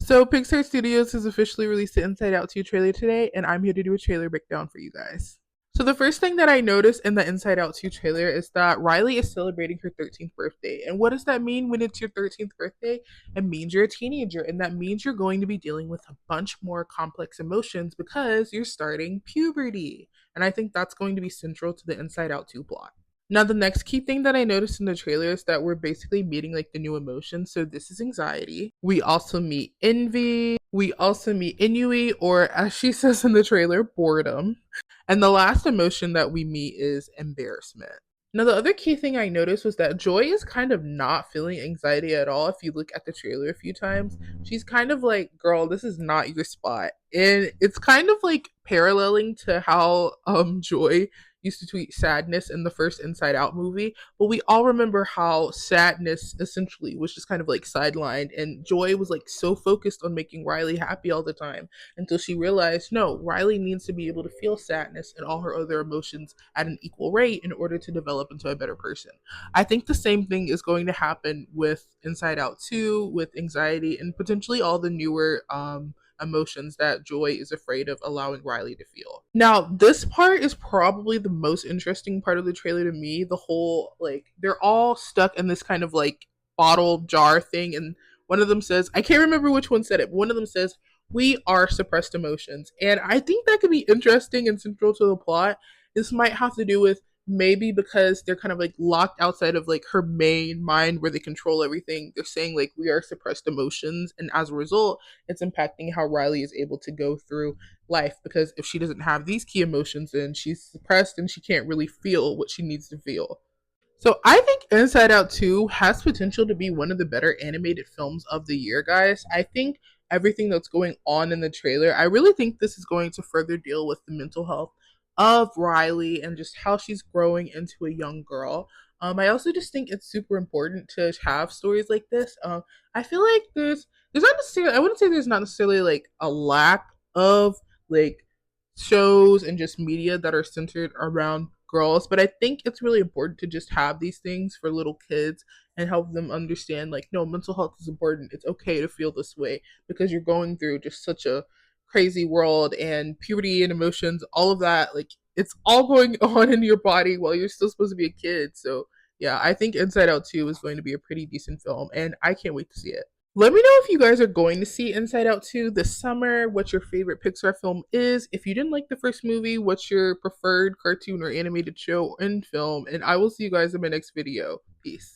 So Pixar Studios has officially released the Inside Out 2 trailer today, and I'm here to do a trailer breakdown for you guys. So the first thing that I noticed in the Inside Out 2 trailer is that Riley is celebrating her 13th birthday. And what does that mean when it's your 13th birthday? It means you're a teenager, and that means you're going to be dealing with a bunch more complex emotions because you're starting puberty. And I think that's going to be central to the Inside Out 2 plot. Now, the next key thing that I noticed in the trailer is that we're basically meeting like the new emotions. So, this is anxiety. We also meet envy. We also meet ennui, or as she says in the trailer, boredom. And the last emotion that we meet is embarrassment. Now, the other key thing I noticed was that Joy is kind of not feeling anxiety at all. If you look at the trailer a few times, she's kind of like, girl, this is not your spot. And it's kind of like paralleling to how Joy used to tweet sadness in the first Inside Out movie. But we all remember how sadness essentially was just kind of like sidelined, and Joy was like so focused on making Riley happy all the time until she realized no, Riley needs to be able to feel sadness and all her other emotions at an equal rate in order to develop into a better person. I think the same thing is going to happen with Inside Out 2, with anxiety, and potentially all the newer emotions that Joy is afraid of allowing Riley to feel. Now, this part is probably the most interesting part of the trailer to me. The whole, like, they're all stuck in this kind of like bottle jar thing, and one of them says, I can't remember which one said it, but one of them says, we are suppressed emotions. And I think that could be interesting and central to the plot. This might have to do with maybe because they're kind of like locked outside of like her main mind where they control everything. They're saying like we are suppressed emotions, and as a result, it's impacting how Riley is able to go through life, because if she doesn't have these key emotions, then she's suppressed and she can't really feel what she needs to feel. So I think Inside Out 2 has potential to be one of the better animated films of the year, guys. I think everything that's going on in the trailer, I really think this is going to further deal with the mental health of Riley and just how she's growing into a young girl. I also just think it's super important to have stories like this. I feel like there's not necessarily, I wouldn't say there's not necessarily like a lack of like shows and just media that are centered around girls, but I think it's really important to just have these things for little kids and help them understand like no, mental health is important. It's okay to feel this way because you're going through just such a crazy world, and puberty and emotions, all of that, like it's all going on in your body while you're still supposed to be a kid. So yeah, I think Inside Out 2 is going to be a pretty decent film, and I can't wait to see it. Let me know if you guys are going to see Inside Out 2 this summer, what your favorite Pixar film is. If you didn't like the first movie, what's your preferred cartoon or animated show and film? And I will see you guys in my next video. Peace.